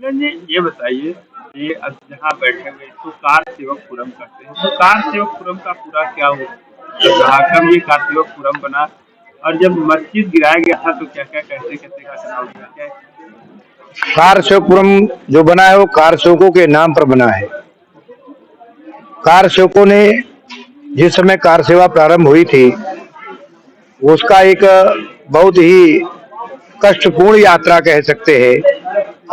किरण जी, ये बताइए कि अब जहाँ बैठे हुए इसको कार सेवकपुरम कहते हैं, तो कार सेवकपुरम का पूरा क्या हो रहा, कब ये कार सेवकपुरम बना और जब मस्जिद गिराया गया था तो क्या क्या कैसे कैसे घटना हुई क्या? कार सेवकपुरम जो बना है वो कार सेवकों के नाम पर बना है। कार सेवकों ने जिस समय कार सेवा प्रारंभ हुई थी उसका एक बहुत ही कष्टपूर्ण यात्रा कह सकते हैं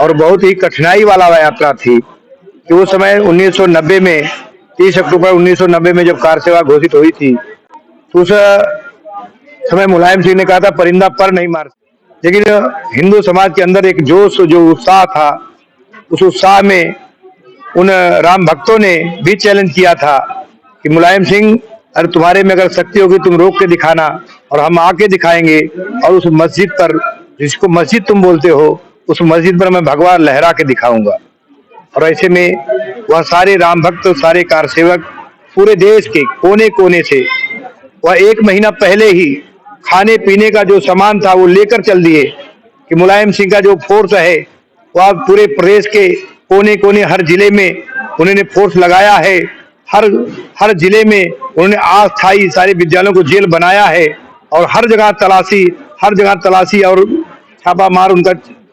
और बहुत ही कठिनाई वाला यात्रा थी कि उस समय 1990 में 30 अक्टूबर 1990 में जब कार सेवा घोषित हुई थी तो उस समय मुलायम सिंह ने कहा था परिंदा पर नहीं मार, लेकिन हिंदू समाज के अंदर एक जोश जो उत्साह था, उस उत्साह में उन राम भक्तों ने भी चैलेंज किया था कि मुलायम सिंह, अरे तुम्हारे में अगर शक्ति होगी तुम रोक के दिखाना और हम आके दिखाएंगे और उस मस्जिद पर, जिसको मस्जिद तुम बोलते हो, उस मस्जिद पर मैं भगवा लहरा के दिखाऊंगा। और ऐसे में वह सारे राम भक्त, सारे कार सेवक पूरे देश के कोने कोने से वह 1 महीना पहले ही खाने पीने का जो सामान था वो लेकर चल दिए कि मुलायम सिंह का जो फोर्स है वह पूरे प्रदेश के कोने कोने हर जिले में उन्होंने फोर्स लगाया है। हर जिले में उन्होंने अस्थायी सारे विद्यालयों को जेल बनाया है और हर जगह तलाशी और छापा मार उनका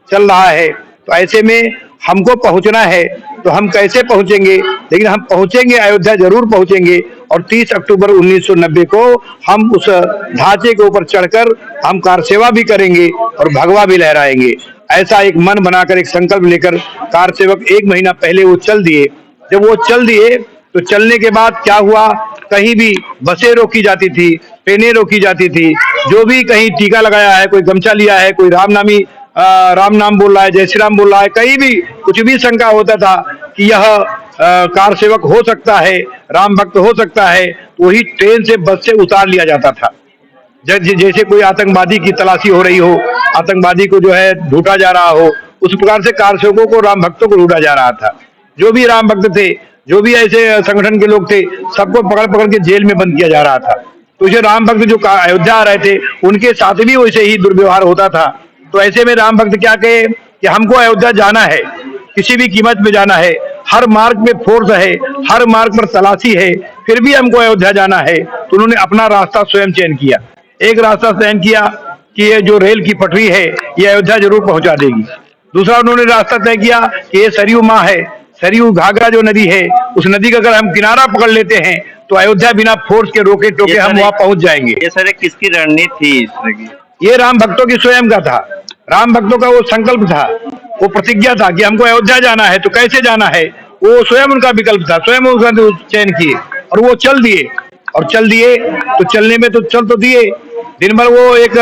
चल रहा है। तो ऐसे में हमको पहुंचना है तो हम कैसे पहुंचेंगे, लेकिन हम पहुंचेंगे, अयोध्या जरूर पहुंचेंगे और 30 अक्टूबर 1990 को हम उस ढांचे के ऊपर चढ़कर हम कार सेवा भी करेंगे और भगवा भी लहराएंगे। ऐसा एक मन बनाकर, एक संकल्प लेकर कार सेवक 1 महीना पहले वो चल दिए। जब वो चल दिए तो चलने के बाद क्या हुआ, कहीं भी बसें रोकी जाती थी, ट्रेनें रोकी जाती थी, जो भी कहीं टीका लगाया है, कोई गमछा लिया है, कोई राम नाम बोल रहा है, जय श्री राम बोल रहा है, कहीं भी कुछ भी शंका होता था कि यह कार सेवक हो सकता है, राम भक्त हो सकता है, तो वही ट्रेन से बस से उतार लिया जाता था। जैसे कोई आतंकवादी की तलाशी हो रही हो, आतंकवादी को जो है ढूंढा जा रहा हो, उस प्रकार से कार सेवकों को, राम भक्तों को ढूंढा जा रहा था। जो भी राम भक्त थे, जो भी ऐसे संगठन के लोग थे, सबको पकड़ पकड़ के जेल में बंद किया जा रहा था। तो जो राम भक्त जो अयोध्या आ रहे थे उनके साथ भी वैसे ही दुर्व्यवहार होता था। तो ऐसे में राम भक्त क्या कहे कि हमको अयोध्या जाना है, किसी भी कीमत में जाना है, हर मार्ग में फोर्स है, हर मार्ग पर तलाशी है, फिर भी हमको अयोध्या जाना है। तो उन्होंने अपना रास्ता स्वयं चयन किया। एक रास्ता चयन किया कि ये जो रेल की पटरी है ये अयोध्या जरूर पहुंचा देगी। दूसरा उन्होंने रास्ता तय किया कि ये सरयू माँ है, सरयू घाघरा जो नदी है, उस नदी का अगर हम किनारा पकड़ लेते हैं तो अयोध्या बिना फोर्स के रोके टोके हम वहां पहुंच जाएंगे। ये सारे किसकी रणनीति थी इस तरह की? ये राम भक्तों की स्वयं का था, राम भक्तों का वो संकल्प था, वो प्रतिज्ञा था कि हमको अयोध्या जाना है। तो कैसे जाना है वो स्वयं उनका विकल्प था, स्वयं उनका चयन किए और वो चल दिए। और चल दिए तो चलने में तो चल तो दिए, दिन भर वो एक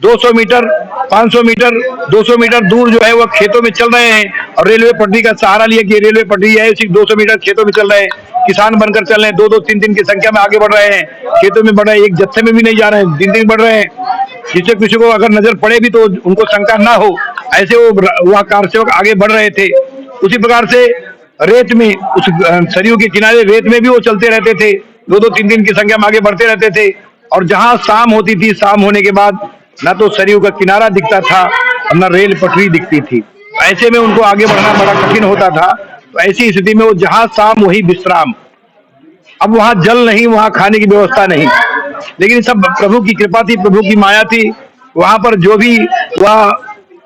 200 मीटर 500 मीटर 200 मीटर दूर जो है वो खेतों में चल रहे हैं और रेलवे पटरी का सहारा लिया कि रेलवे पटरी है, सिर्फ 200 मीटर खेतों में चल रहे हैं। किसान बनकर चल रहे हैं, 2-2 3-3 की संख्या में आगे बढ़ रहे हैं, खेतों में बढ़ रहे हैं, एक जत्थे में भी नहीं जा रहे हैं, दिन बढ़ रहे हैं, जिससे किसी को अगर नजर पड़े भी तो उनको शंका ना हो, ऐसे वो वह कार सेवक आगे बढ़ रहे थे। उसी प्रकार से रेत में, उस सरयू के किनारे रेत में भी वो चलते रहते थे, 2-2 3-3 की संख्या में आगे बढ़ते रहते थे। और जहां शाम होती थी, शाम होने के बाद ना तो सरयू का किनारा दिखता था और न रेल पटरी दिखती थी। ऐसे में उनको आगे बढ़ना बड़ा कठिन होता था। तो ऐसी स्थिति में वो जहां शाम वही विश्राम। अब वहां जल नहीं, वहां खाने की व्यवस्था नहीं, लेकिन सब प्रभु की कृपा थी, प्रभु की माया थी। वहां पर जो भी वह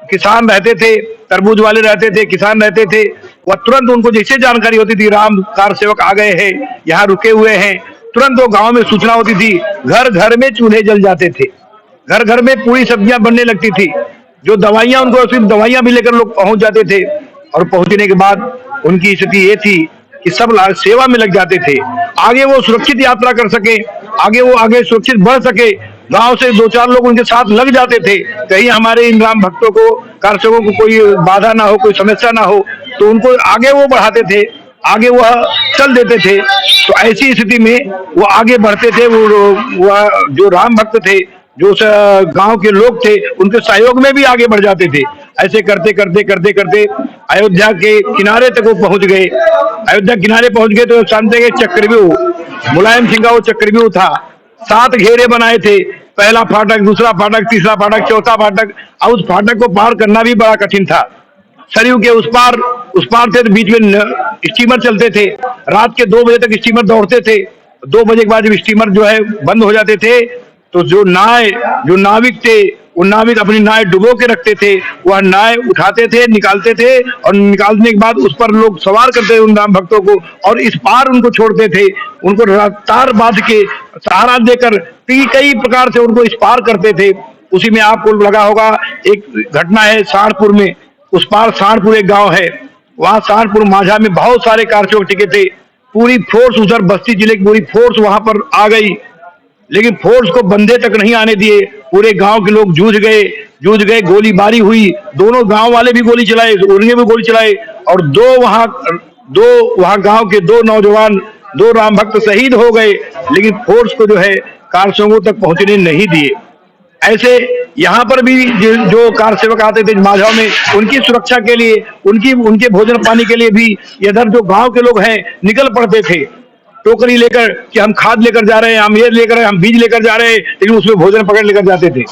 किसान रहते थे, तरबूज वाले रहते थे, किसान रहते थे, वह तुरंत उनको जैसे जानकारी होती थी राम कार सेवक आ गए हैं, यहाँ रुके हुए हैं, तुरंत वो गांव में सूचना होती थी। घर घर में चूल्हे जल जाते थे, घर घर में पूरी सब्जियां बनने लगती थी, जो दवाइयां, उनको सिर्फ दवाइयां भी लेकर लोग पहुंच जाते थे। और पहुंचने के बाद उनकी स्थिति ये थी कि सब सेवा में लग जाते थे, आगे वो सुरक्षित यात्रा कर सके, आगे सुरक्षित बढ़ सके। गांव से 2-4 लोग उनके साथ लग जाते थे, कहीं हमारे इन राम भक्तों को, कार सेवकों को कोई बाधा ना हो, कोई समस्या ना हो, तो उनको आगे वो बढ़ाते थे, आगे वह चल देते थे। तो ऐसी स्थिति में वो आगे बढ़ते थे। वो जो राम भक्त थे, जो गांव के लोग थे, उनके सहयोग में भी आगे बढ़ जाते थे। ऐसे करते करते करते करते अयोध्या के किनारे तक वो पहुंच गए। अयोध्या किनारे पहुंच गए तो जानते हैं चक्रव्यूह, मुलायम सिंह का वो चक्रव्यूह था, 7 घेरे बनाए थे, पहला फाटक, दूसरा फाटक, तीसरा फाटक, चौथा फाटक। और उस फाटक को पार करना भी बड़ा कठिन था, सरयू के उस पार थे तो बीच में स्टीमर चलते थे, रात के 2 बजे तक स्टीमर दौड़ते थे। 2 बजे के बाद जब स्टीमर जो है बंद हो जाते थे तो जो नाविक थे वो नाविक अपनी नाव डुबो के रखते थे, वह नाव उठाते थे, निकालते थे और निकालने के बाद उस पर लोग सवार करते थे उन राम भक्तों को और इस पार उनको छोड़ते थे, उनको रफ्तार बांध के सहारा देकर कई प्रकार से उनको इस पार करते थे। उसी में आपको लगा होगा एक घटना है सहारनपुर में, उस पार सहारनपुर एक गांव है, वहां सहारनपुर माझा में बहुत सारे कारचौक टिके थे, पूरी फोर्स उधर बस्ती जिले की पूरी फोर्स वहां पर आ गई, लेकिन फोर्स को बंदे तक नहीं आने दिए। पूरे गांव के लोग जूझ गए, गोलीबारी हुई, दोनों गांव वाले भी गोली चलाए, उन्हें भी गोली चलाए और दो वहां गांव के 2 नौजवान 2 राम भक्त शहीद हो गए, लेकिन फोर्स को जो है कारसेवकों तक पहुंचने नहीं दिए। ऐसे यहाँ पर भी जो कार सेवक आते थे माझा में, उनकी सुरक्षा के लिए, उनके भोजन पानी के लिए भी इधर जो गांव के लोग हैं निकल पड़ते थे टोकरी लेकर कि हम खाद लेकर जा रहे हैं, हम ये लेकर, हम बीज लेकर जा रहे हैं, लेकिन उसमें भोजन पकड़ लेकर जाते थे।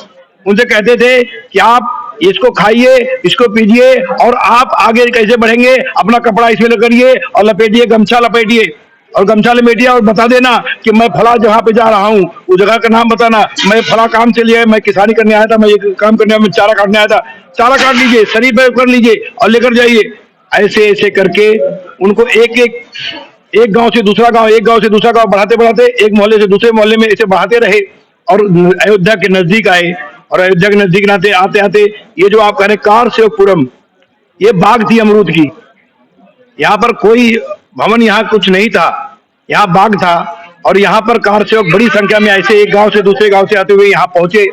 उनसे कहते थे कि आप इसको खाइए, इसको पीजिए और आप आगे कैसे बढ़ेंगे, अपना कपड़ा इसमें करिए और लपेटिए, गमछा लपेटिए और गमछा लपेटिए और बता देना कि मैं फला जगह पे जा रहा हूँ, उस जगह का नाम बताना, मैं फला काम से लिए, मैं किसानी करने आया था, मैं ये काम करने आया, मैं चारा काटने आया था, चारा काट लीजिए, शरीर पे कर लीजिए और लेकर जाइए। ऐसे ऐसे करके उनको एक गांव से दूसरा गांव, एक गांव से दूसरा गांव बढ़ाते बढ़ाते एक मोहल्ले से दूसरे मोहल्ले में ऐसे बढ़ाते रहे और अयोध्या के नजदीक आए। और अयोध्या के नजदीक आते आते आते ये जो आप कह रहे कारसेवकपुरम, ये बाग थी अमरूद की, यहाँ पर कोई भवन, यहाँ कुछ नहीं था, यहाँ बाग था और यहाँ पर कारसेवक बड़ी संख्या में ऐसे एक गांव से दूसरे गांव से आते हुए यहाँ पहुंचे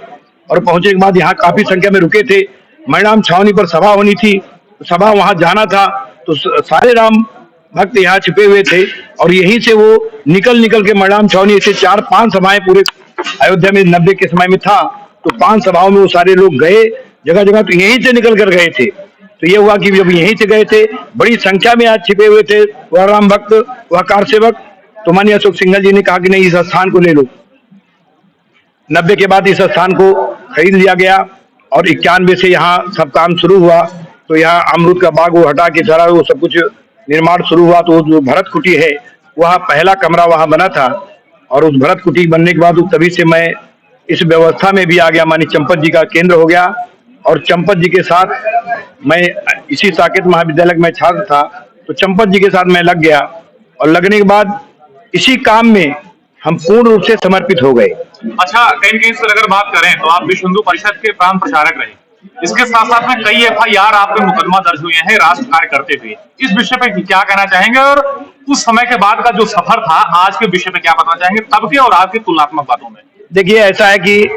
और पहुंचे के बाद यहाँ काफी संख्या में रुके थे। मैदान छावनी पर सभा होनी थी, सभा वहां जाना था, तो सारे राम भक्त यहाँ छिपे हुए थे और यहीं से वो निकल के मैदान छावनी से 4-5 सभाएं पूरे अयोध्या में 90 के समय में था, तो 5 सभाओं में वो सारे लोग गए जगह जगह, तो यहीं से निकल कर गए थे। तो ये हुआ कि जब यहीं से गए थे, बड़ी संख्या में आज छिपे हुए थे वह राम भक्त, वह कारसेवक, तो माननीय अशोक सिंघल जी ने कहा कि नहीं, इस स्थान को ले लो। 90 के बाद इस स्थान को खरीद लिया गया और 91 से यहाँ सब काम शुरू हुआ। तो यहाँ अमरूद का बाग वो हटा के सारा वो सब कुछ निर्माण शुरू हुआ। तो जो भरत कुटी है, वह पहला कमरा वहां बना था और उस भरत कुटी बनने के बाद तभी से मैं इस व्यवस्था में भी आ गया। मानी चंपत जी का केंद्र हो गया और चंपत जी के साथ मैं इसी साकेत महाविद्यालय में छात्र था, तो चंपत जी के साथ मैं लग गया और लगने के बाद इसी काम में हम पूर्ण रूप से समर्पित हो गए। अच्छा, कहीं कहीं से अगर बात करें तो आप विश्व हिंदू परिषद के प्रांत प्रचारक रहे, इसके साथ साथ में कई FIR आप पे मुकदमा दर्ज हुए हैं राष्ट्र कार्य करते हुए, इस विषय पे क्या कहना चाहेंगे और उस समय के बाद का जो सफर था आज के विषय पे क्या बताना चाहेंगे, तब के और आज के तुलनात्मक बातों में? देखिए, ऐसा है कि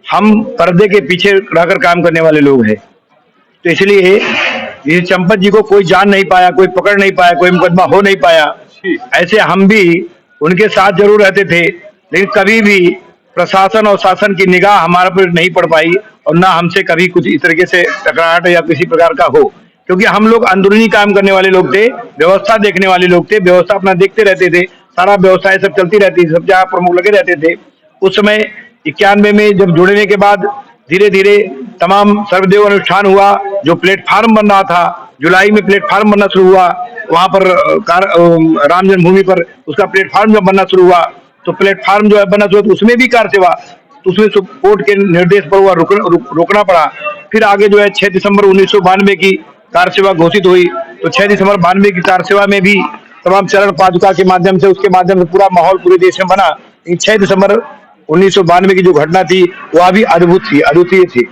हम पर्दे के पीछे रहकर काम करने वाले लोग हैं, तो इसलिए ये चंपत जी को कोई जान नहीं पाया, कोई पकड़ नहीं पाया, कोई मुकदमा हो नहीं पाया। ऐसे हम भी उनके साथ जरूर रहते थे, लेकिन कभी भी प्रशासन और शासन की निगाह हमारे पर नहीं पड़ पाई और ना हमसे कभी कुछ इस तरीके से टकराहट या किसी प्रकार का हो, क्योंकि हम लोग अंदरूनी काम करने वाले लोग थे, व्यवस्था देखने वाले लोग थे, व्यवस्था अपना देखते रहते थे, सारा व्यवस्था सब चलती रहती, सब जगह प्रमुख लगे रहते थे। उस समय 91 में जब जुड़ने के बाद धीरे धीरे तमाम सर्वदेव अनुष्ठान हुआ, जो प्लेटफार्म बन रहा था, जुलाई में प्लेटफार्म बनना शुरू हुआ, वहां पर राम जन्मभूमि पर उसका प्लेटफार्म जब बनना शुरू हुआ, तो प्लेटफार्म जो है बनना शुरू, तो उसमें भी कार सेवा, तो उसमें कोर्ट के निर्देश पर हुआ रोकना पड़ा। फिर आगे जो है 6 दिसंबर 1992 की कार सेवा घोषित हुई, तो 6 दिसंबर 92 की कार सेवा में भी तमाम चरण पादुका के माध्यम से, उसके माध्यम से पूरा माहौल पूरे देश में बना। 6 दिसंबर 1992 की जो घटना थी वह भी अद्भुत थी, अद्वितीय थी।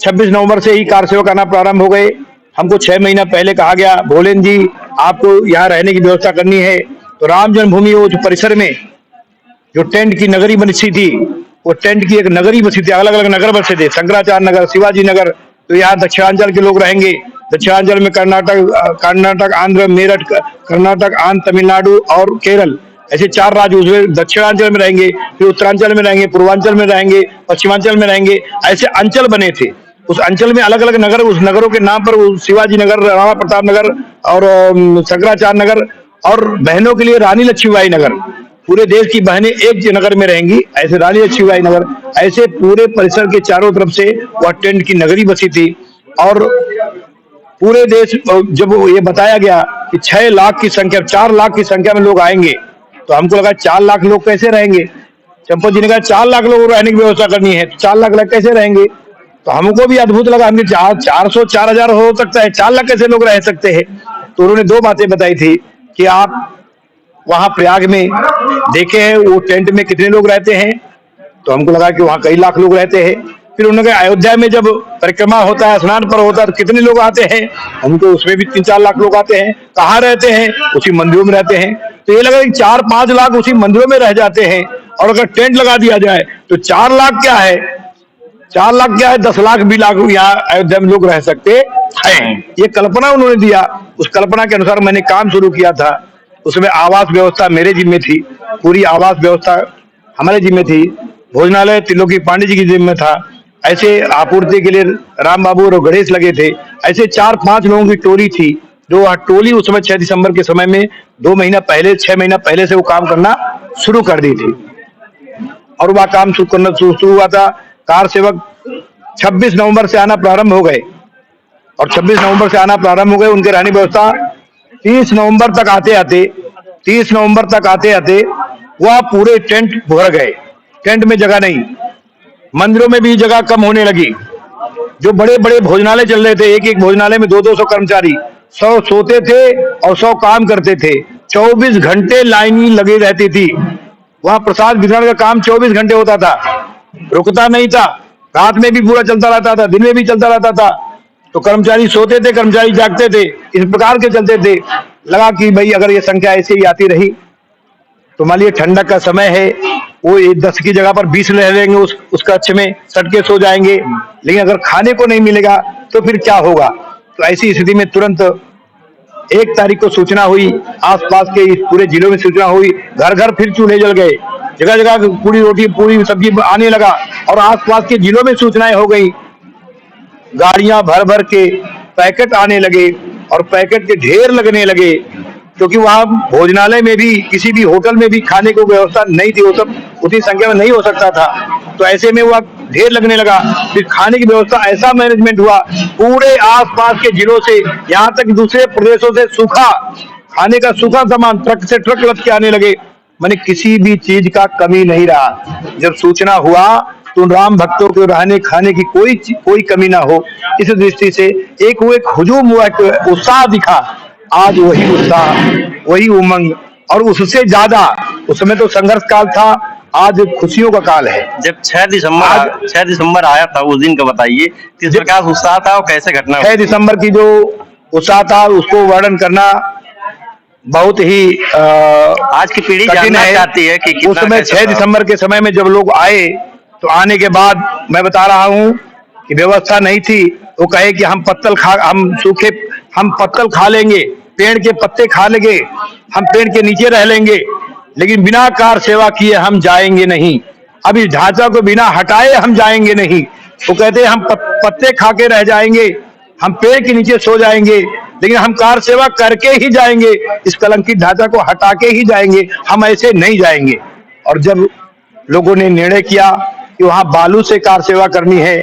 26 नवंबर से ही कार सेवक आना प्रारंभ हो गए। हमको 6 महीना पहले कहा गया, भोलेन जी आपको यहाँ रहने की व्यवस्था करनी है। तो राम जन्मभूमि वो जो परिसर में जो टेंट की नगरी बनी थी, वो टेंट की एक नगरी बसी थी, अलग अलग नगर बसे थे, शंकराचार्य नगर, शिवाजी नगर। तो यहाँ दक्षिणांचल के लोग रहेंगे, दक्षिणांचल में कर्नाटक, आंध्र, मेरठ, कर्नाटक, आंध्र, तमिलनाडु और केरल, ऐसे 4 राज्य उसमें दक्षिणांचल में रहेंगे, फिर उत्तरांचल में रहेंगे, पूर्वांचल में रहेंगे, पश्चिमांचल में रहेंगे, ऐसे अंचल बने थे। उस अंचल में अलग अलग नगर, उस नगरों के नाम पर शिवाजी नगर, राणा प्रताप नगर और शंकराचार्य नगर, और बहनों के लिए रानी लक्ष्मीबाई नगर, पूरे देश की बहनें एक नगर में रहेंगी, ऐसे रानी लक्ष्मीबाई नगर, ऐसे पूरे परिसर के चारों तरफ से वह टेंट की नगरी बसी थी। और पूरे देश जब ये बताया गया कि 6 लाख की संख्या 4 लाख की संख्या में लोग आएंगे, तो हमको लगा 4 लाख लोग कैसे रहेंगे। चंपत जी ने कहा 4 लाख लोग रहने की व्यवस्था करनी है, 4 लाख लोग कैसे रहेंगे। तो हमको भी अद्भुत लगा, हमने 400 4000 हो सकता है, 4 लाख कैसे लोग रह सकते हैं। तो उन्होंने 2 बातें बताई थी कि आप वहां प्रयाग में देखे हैं वो टेंट में कितने लोग रहते हैं, तो हमको लगा कि वहां कई लाख लोग रहते हैं। फिर उन्होंने कहा अयोध्या में जब परिक्रमा होता है, स्नान पर्व होता है, तो कितने लोग आते हैं, हमको उसमें भी 3-4 लाख लोग आते हैं। कहाँ रहते हैं, उसी मंदिरों में रहते हैं। तो ये लगा कि 4-5 लाख उसी मंदिरों में रह जाते हैं, और अगर टेंट लगा दिया जाए तो 4 लाख क्या है, 4 लाख क्या है, 10 लाख भी लाख यहाँ अयोध्या में लोग रह सकते हैं। ये कल्पना उन्होंने दिया, उस कल्पना के अनुसार मैंने काम शुरू किया था। उसमें आवास व्यवस्था मेरे जिम्मे थी, पूरी आवास व्यवस्था हमारे जिम्मे थी, भोजनालय त्रिलोकी पांडे जी की जिम्मे था। ऐसे आपूर्ति के लिए राम बाबू और गणेश लगे थे। ऐसे 4-5 लोगों की टोली थी, जो टोली उस समय 6 दिसंबर के समय में 2 महीना पहले 6 महीना पहले से वो काम करना शुरू कर दी थी, और वह काम शुरू हुआ था। कार सेवक 26 नवंबर से आना प्रारंभ हो गए, और 26 नवंबर से आना प्रारंभ हो गए। उनके रहने व्यवस्था 30 नवंबर तक आते आते वह पूरे टेंट भर गए। टेंट में जगह नहीं, मंदिरों में भी जगह कम होने लगी। जो बड़े बड़े भोजनालय चल रहे थे, एक भोजनालय में 200 कर्मचारी, 100 सोते थे और 100 काम करते थे। 24 घंटे लाइन लगी रहती थी। वहां प्रसाद वितरण का काम 24 घंटे होता था, रुकता नहीं था। रात में भी पूरा चलता रहता था, दिन में भी चलता रहता था। तो कर्मचारी सोते थे, कर्मचारी जागते थे, इस प्रकार के चलते थे। लगा कि भाई अगर ये संख्या ऐसे ही आती रही तो मान लीजिए ठंडक का समय है, वो 10 की जगह पर 20 रह लेंगे उस कक्ष में, सट के सो जाएंगे। लेकिन अगर खाने को नहीं मिलेगा तो फिर क्या होगा। तो ऐसी स्थिति में तुरंत 1 तारीख को सूचना हुई, आसपास के पूरे जिलों में सूचना हुई, घर घर फिर चूल्हे जल गए, जगह जगह पूरी रोटी पूरी सब्जी आने लगा, और आसपास के जिलों में सूचनाएं हो गई। गाड़ियां भर भर के पैकेट आने लगे, और पैकेट के ढेर लगने लगे, क्योंकि वहां भोजनालय में भी किसी भी होटल में भी खाने को व्यवस्था नहीं थी, वो सब उतनी संख्या में नहीं हो सकता था। तो ऐसे में वह ढेर लगने लगा। फिर खाने की व्यवस्था ऐसा मैनेजमेंट हुआ, पूरे आसपास के जिलों से, यहाँ तक दूसरे प्रदेशों से सूखा खाने का सूखा सामान ट्रक से ट्रक लद के आने लगे। मैंने किसी भी चीज का कमी नहीं रहा। जब सूचना हुआ तो राम भक्तों के रहने खाने की कोई कमी ना हो, इस दृष्टि से एक हुजूम हुआ, एक उत्साह दिखा। आज वही उत्साह, वही उमंग, और उससे ज्यादा, उस समय तो संघर्ष काल था, आज खुशियों का काल है। जब 6 दिसंबर आया था, उस दिन का बताइए, किस प्रकार उत्साह था और कैसे घटना 6 दिसंबर की जो उत्साह था उसको वर्णन करना बहुत ही आज की पीढ़ी जानना चाहती है कि उस समय 6 दिसंबर के समय में जब लोग आए, तो आने के बाद मैं बता रहा हूँ कि व्यवस्था नहीं थी। वो कहे कि हम पत्तल खा लेंगे, पेड़ के पत्ते खा लेंगे, हम पेड़ के नीचे रह लेंगे, लेकिन बिना कार सेवा किए हम जाएंगे नहीं। अब इस ढांचा को बिना हटाए हम जाएंगे नहीं। वो कहते हैं हम पत्ते खा के रह जाएंगे, हम पेड़ के नीचे सो जाएंगे, लेकिन हम कार सेवा करके ही जाएंगे, इस कलंकित ढांचा को हटा के ही जाएंगे, हम ऐसे नहीं जाएंगे। और जब लोगों ने निर्णय किया कि वहां बालू से कार सेवा करनी है,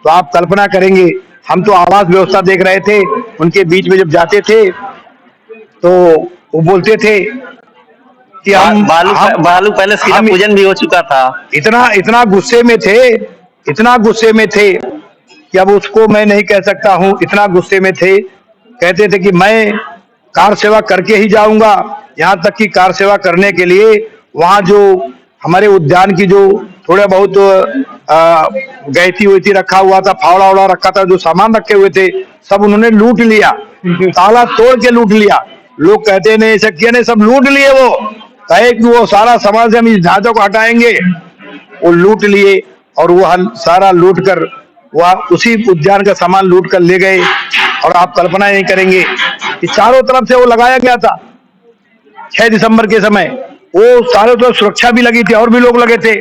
तो आप कल्पना करेंगे, हम तो आवास व्यवस्था देख रहे थे, उनके बीच में जब जाते थे तो वो बोलते थे कि हम बालू पहले सीधा पूजन भी हो चुका था। इतना गुस्से में थे कि अब उसको मैं नहीं कह सकता हूँ। इतना गुस्से में थे, कहते थे कि मैं कार सेवा करके ही जाऊंगा। यहाँ तक कि कार सेवा करने के लिए वहाँ जो हमारे उद्यान की जो थोड़ा बहुत गैती वैती रखा हुआ था, फावड़ा वड़ा रखा था, जो सामान रखे हुए थे, सब उन्होंने लूट लिया, ताला तोड़ के लूट लिया। लोग कहते नहीं ऐसा किया, नहीं, सब लूट लिए। वो कहे कि वो सारा सामान से हम इस ढांचे को हटाएंगे, वो लूट लिए, और वो सारा लूट कर वह उसी उद्यान का सामान लूट कर ले गए। और आप कल्पना नहीं करेंगे कि चारों तरफ से वो लगाया गया था 6 दिसंबर के समय, वो चारों तरफ सुरक्षा भी लगी थी और भी लोग लगे थे।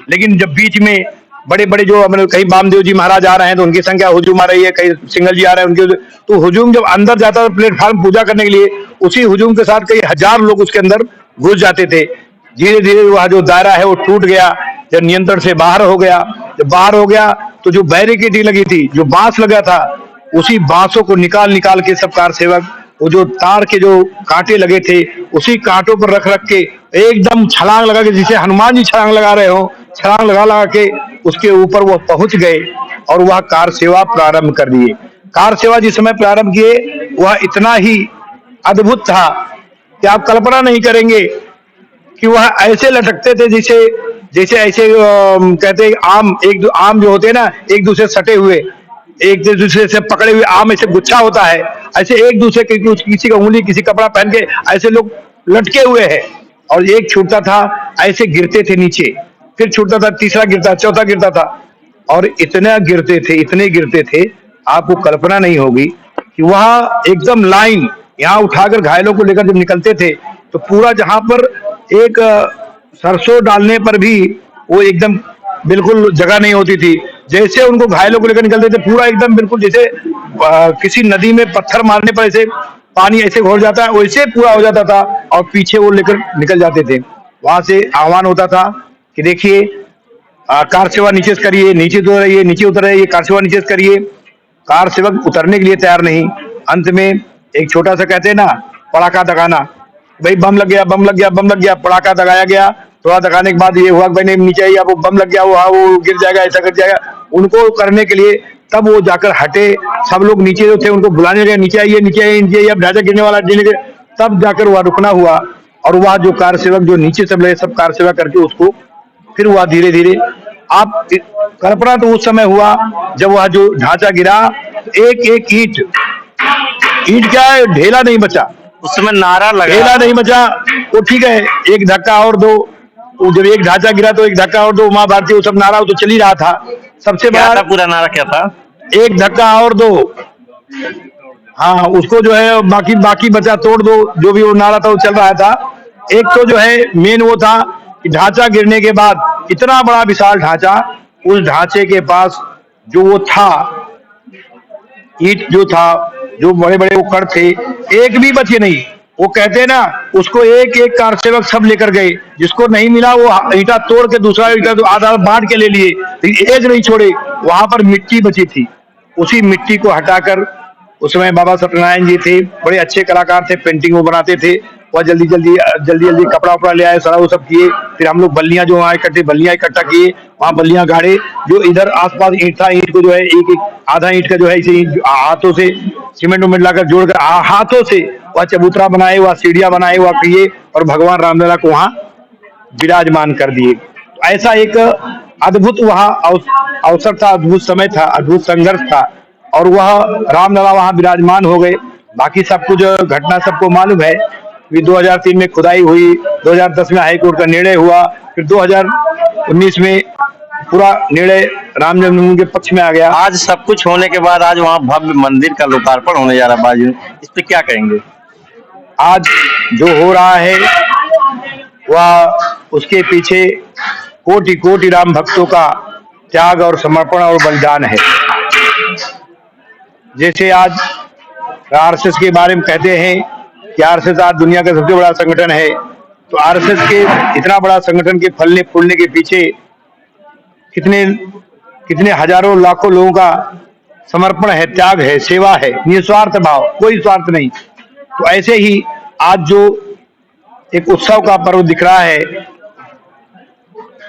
लेकिन जब बीच में बड़े बड़े जो कहीं वामदेव जी महाराज आ रहे हैं तो उनकी संख्या हुजूम आ रही है, कहीं सिंगल जी आ रहे हैं उनके, तो हुजूम जब अंदर जाता था प्लेटफॉर्म पूजा करने के लिए, उसी हुजूम के साथ कई हजार लोग उसके अंदर घुस जाते थे। धीरे धीरे वह जो दायरा है वो टूट गया, जब नियंत्रण से बाहर हो गया। जब बाहर हो गया तो जो बैरिकेड लगी थी, जो बांस लगा था, उसी बांसों को निकाल निकाल के सब कार सेवक, वो जो तार के जो कांटे लगे थे उसी कांटों पर रख रख के एकदम छलांग लगा के, जिसे हनुमान जी छलांग लगा रहे हो, छलांग लगा लगा के उसके ऊपर वो पहुंच गए और वह कार सेवा प्रारंभ कर दिए। कार सेवा जिस समय प्रारंभ किए वह इतना ही अद्भुत था कि आप कल्पना नहीं करेंगे कि वह ऐसे लटकते थे जैसे जैसे ऐसे कहते हैं आम, आम जो होते हैं ना एक दूसरे सटे हुए, एक दूसरे से पकड़े हुए आम ऐसे गुच्छा होता है, ऐसे एक दूसरे के किसी का उंगली किसी कपड़ा पहन के ऐसे लोग लटके हुए हैं। और एक छूटता था ऐसे गिरते थे नीचे, फिर छूटता था, तीसरा गिरता, चौथा गिरता था, और इतने गिरते थे आपको कल्पना नहीं होगी कि वह एकदम लाइन यहाँ उठाकर घायलों को लेकर जब निकलते थे तो पूरा जहां पर एक सरसों डालने पर भी वो एकदम बिल्कुल जगह नहीं होती थी। जैसे उनको घायलों को लेकर निकलते थे पूरा एकदम बिल्कुल जैसे किसी नदी में पत्थर मारने पर ऐसे पानी ऐसे घोल जाता है वैसे पूरा हो जाता था, और पीछे वो लेकर निकल जाते थे। वहां से आह्वान होता था कि देखिए कार सेवा नीचे से करिए, नीचे उतर रहिए, नीचे उतर रहिए, कार सेवा नीचे से करिए। कार सेवक उतरने के लिए तैयार नहीं। अंत में एक छोटा सा कहते हैं ना पड़ाका दगाना, भाई बम लग गया, बम लग गया, बम लग गया, पड़ाका दगाया गया। थोड़ा दगाने के बाद ये हुआ भाई नहीं नीचे आइए, आपको बम लग गया, वो गिर जाएगा, ऐसा कर जाएगा। उनको करने के लिए तब वो जाकर हटे, सब लोग नीचे जो थे उनको बुलाने लगे, नीचे आइए, नीचे आइए, नीचे आइए, अब ढांचा गिरने वाला, तब जाकर वह रुकना हुआ। और वह जो कार सेवक जो नीचे सब लगे सब कार सेवा करके उसको फिर वह धीरे धीरे, आप कल्पना तो उस समय हुआ जब वह जो ढांचा गिरा, एक एक ईंट क्या है, ढेला नहीं बचा उस समय, नारा लगा, ढेला नहीं बचा। वो ठीक है एक धक्का और दो, जब एक ढांचा गिरा तो एक धक्का और दो, माँ भारती वो सब नारा तो चल ही रहा था। सबसे बड़ा पूरा नारा क्या था? एक धक्का और दो, हाँ उसको जो है बाकी बचा तोड़ दो, जो भी वो नारा था वो चल रहा था। एक तो जो है मेन वो था कि ढांचा गिरने के बाद इतना बड़ा विशाल ढांचा, उस ढांचे के पास जो वो था ईंट जो था, जो बड़े बड़े वो कड़ थे, एक भी बचे नहीं। वो कहते हैं ना उसको एक एक कार सेवक सब लेकर गए, जिसको नहीं मिला वो ईंटा तोड़ के दूसरा ईंटा तो आधा बांट के ले लिए, एक नहीं छोड़े। वहां पर मिट्टी बची थी, उसी मिट्टी को हटाकर, उसमें बाबा सत्यनारायण जी थे, बड़े अच्छे कलाकार थे, पेंटिंग वो बनाते थे। वह जल्दी जल्दी कपड़ा उपड़ा ले आए, सारा वो सब किए। फिर हम लोग बल्लियां जो वहाँ बल्लियां इकट्ठा किए, वहाँ बल्लियां गाड़े। जो इधर आसपास ईंट था, ईंट को जो है एक आधा ईंट का जो है इसे हाथों से सीमेंट उमेंट लाकर जोड़कर हाथों से वह चबूतरा बनाए, वह सीढ़ियां बनाए, वह किए, और भगवान रामलला को वहाँ विराजमान कर दिए। ऐसा एक अद्भुत वहाँ अवसर था, अद्भुत समय था, अद्भुत संघर्ष था, और वह रामलला वहाँ विराजमान हो गए। बाकी सब कुछ घटना सबको मालूम है। फिर 2003 में खुदाई हुई, 2010 में हाईकोर्ट का निर्णय हुआ, फिर 2019 में पूरा निर्णय राम जन्मभूमि के पक्ष में आ गया। आज सब कुछ होने के बाद आज वहाँ भव्य मंदिर का लोकार्पण होने जा रहा है बाजू, इस पे क्या कहेंगे? आज जो हो रहा है वह उसके पीछे कोटि कोटि राम भक्तों का त्याग और समर्पण और बलिदान है। जैसे आज आरएसएस के बारे में कहते हैं कि आरएसएस आज दुनिया का सबसे बड़ा संगठन है, तो आरएसएस के इतना बड़ा संगठन के फलने फूलने के पीछे कितने हजारों लाखों लोगों का समर्पण है, त्याग है, सेवा है, निस्वार्थ भाव, कोई स्वार्थ नहीं। तो ऐसे ही आज जो एक उत्सव का पर्व दिख रहा है,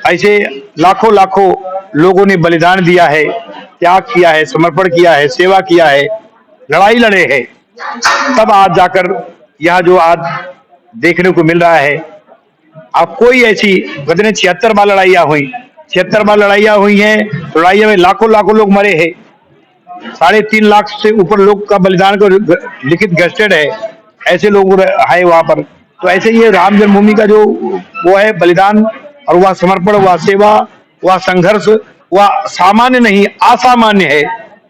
ऐसे लाखों लाखों लोगों ने बलिदान दिया है, त्याग किया है, समर्पण किया है, सेवा किया है, लड़ाई लड़े हैं, तब आज जाकर यह जो आज देखने को मिल रहा है। अब कोई ऐसी गदने 76 बार लड़ाइयां हुई, 76 बार लड़ाइयां हुई हैं, लड़ाइयों में लाखों लाखों लोग मरे हैं, 3.5 लाख से ऊपर लोग का बलिदान को लिखित गस्टेड है, ऐसे लोग है वहां पर। तो ऐसे ये राम जन्मभूमि का जो वो है बलिदान, और वह समर्पण, वह सेवा, वह संघर्ष, वह सामान्य नहीं असामान्य है,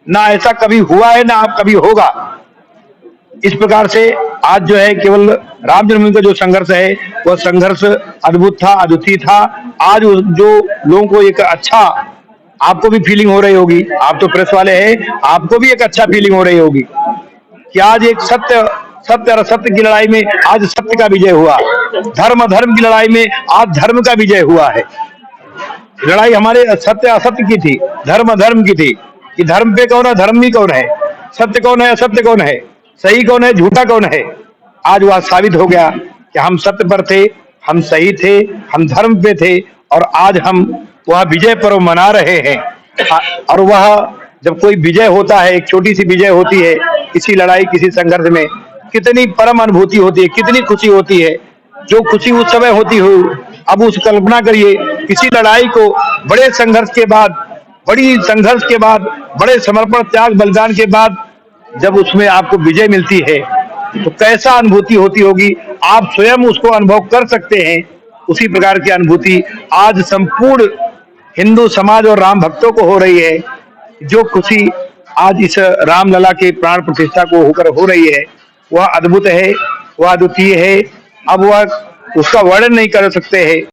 ना ऐसा कभी हुआ है ना कभी होगा। इस प्रकार से आज जो है केवल राम जन्मभूमि का जो संघर्ष है वह संघर्ष अद्भुत था, अद्वितीय था। आज जो लोगों को एक अच्छा, आपको भी फीलिंग हो रही होगी, आप तो प्रेस वाले हैं, आपको भी एक अच्छा फीलिंग हो रही होगी कि आज एक सत्य और असत्य की लड़ाई में आज सत्य का विजय हुआ, धर्म की लड़ाई में आज धर्म का विजय हुआ है। लड़ाई हमारे सत्य असत्य की थी, धर्म की थी कि धर्म पे कौन है, धर्म भी कौन है। सत्य कौन है असत्य कौन है, सही कौन है झूठा कौन है। आज वह साबित हो गया कि हम सत्य पर थे, हम सही थे, हम धर्म पे थे और आज हम वह विजय पर्व मना रहे हैं। और वह जब कोई विजय होता है, एक छोटी सी विजय होती है किसी लड़ाई किसी संघर्ष में, कितनी परम अनुभूति होती है, कितनी खुशी होती है। जो खुशी उस समय होती हो, अब उस कल्पना करिए किसी लड़ाई को बड़े संघर्ष के बाद, बड़ी संघर्ष के बाद, बड़े समर्पण त्याग बलिदान के बाद जब उसमें आपको विजय मिलती है तो कैसा अनुभूति होती होगी, आप स्वयं उसको अनुभव कर सकते हैं। उसी प्रकार की अनुभूति आज संपूर्ण हिंदू समाज और राम भक्तों को हो रही है। जो खुशी आज इस रामलला के प्राण प्रतिष्ठा को होकर हो रही है वह अद्भुत है, वह अद्वितीय है। अब वह उसका वर्णन नहीं कर सकते हैं।